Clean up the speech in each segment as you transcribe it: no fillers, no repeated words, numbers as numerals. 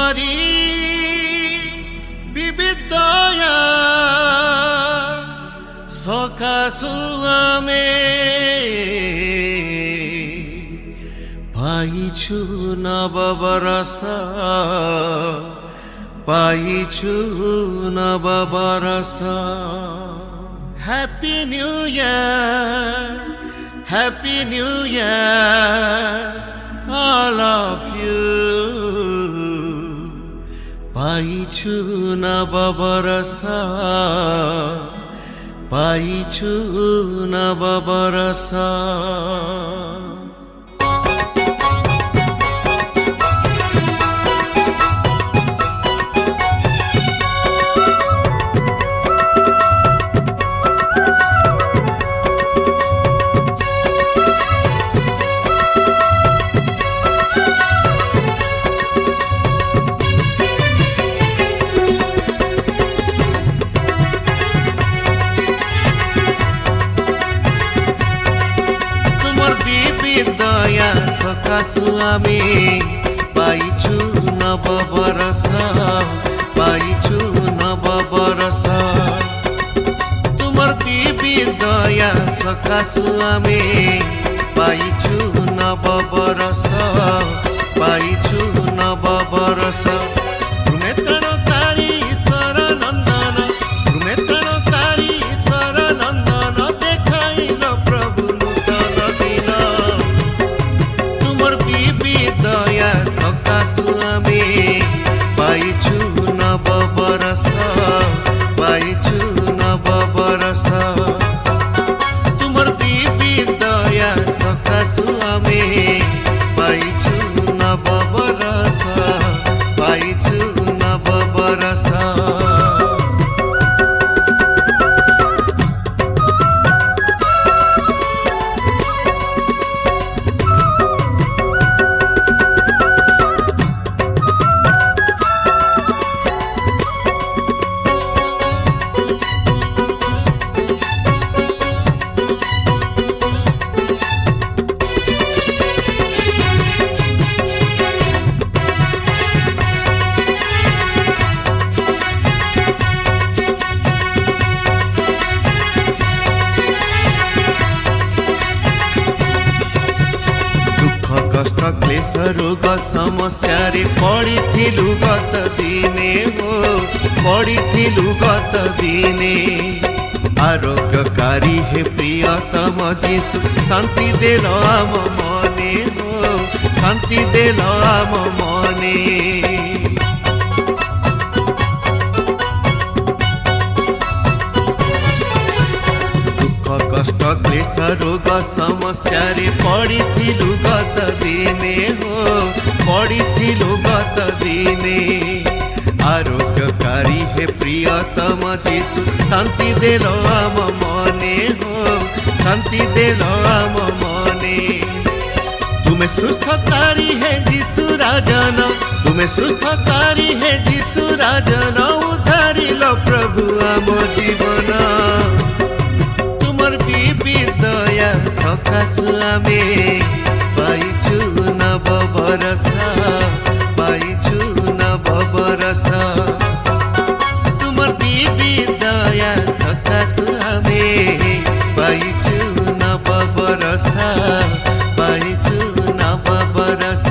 तुमरी विविधया सकाशु आमे पाइछु नवबरस पाइछु नवबरस Happy New Year, Happy New Year, all of you. Paichu Nababarasa, Paichu Nababarasa. दया सकाशु आमे पाइछु नवबरस पाइछु नवबरस तुमर दया सकाशु आमे पाइछु नवबरस पाइछु नवबरस तुमे त्राणकारी ईश्वर नंदन तुमे त्राणकारी ईश्वर नंदन देखाइल प्रभु नूतन दिन दया सकाशु आमे पाइछु नवबरस पाइछु नवबरस तुमर दया सकाशु आमे पाइछु नवबरस पाइछु नवबरस क्लेश रोग समस्या रे पड़िथिलु गत दिने हो पड़िथिलु गत दिने आरोग्यकारी हे प्रियतम जीशु शांति देल आम मने हो शांति देल आम मने कष्ट क्लेश रोग समस्या रे पड़िथिलु गत दिने हो पड़िथिलु गत दिने आरोग्यकारी हे प्रियतम जीशु शांति देल आम मने हो शांति देल आम मने तुमे सुस्थकारी है जीशु राजन तुमे सुस्थकारी है जीशु राजन उद्धारिल प्रभु आम जीवन दया सकाशु आमे पाइछु नवबरस पाइछु नवबरस तुमर दया सकाशु आमे पाइछु नवबरस पाइछु नवबरस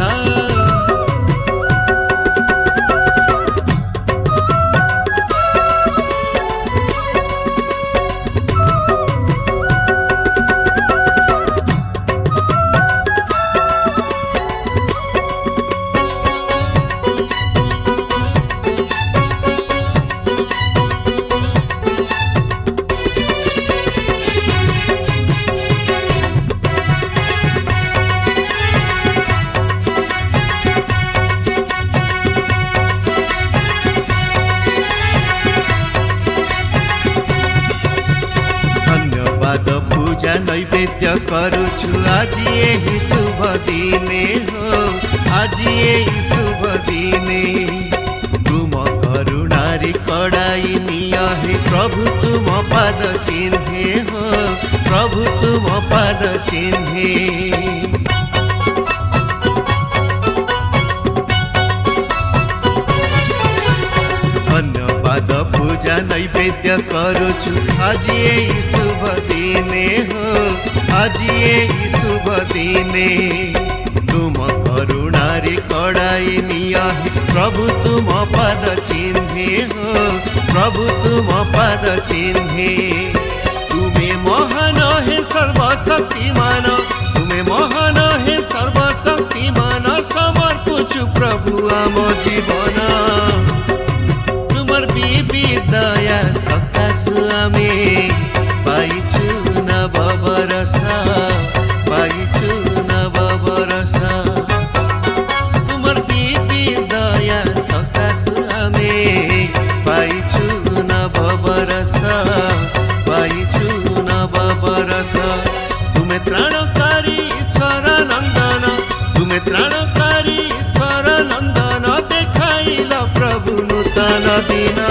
नैवेद्य करुछु आज यही शुभ दिने हो आज यही शुभ दिने तुम करुणारी कड़ाई निया हे प्रभु तुम पाद चिन्हे हो प्रभु तुम पाद चिन्हे नैवेद्य करुछु आज ये शुभ दिने हो, आज ये शुभ दिने तुम करुणारी कड़ाई नियाहि प्रभु तुम पद चिन्हे हो, प्रभु तुम पद चिन्हे तुम्हें महान हे सर्वशक्तिमान, तुम्हें महान हे सर्वशक्तिमान समर्पुछु प्रभु आम जीवन तुमर बीबी दया सकाशु आमे पाइछु नव बरस, पाइछु नव बरस तुमर बीबी दया सकाशु आमे पाइछु नव बरस, पाइछु नव बरस तुम्हें त्राणकारी ईश्वर नंदन, तुम्हें त्राणकारी ईश्वर नंदन देखाइल प्रभु नूतन दिन।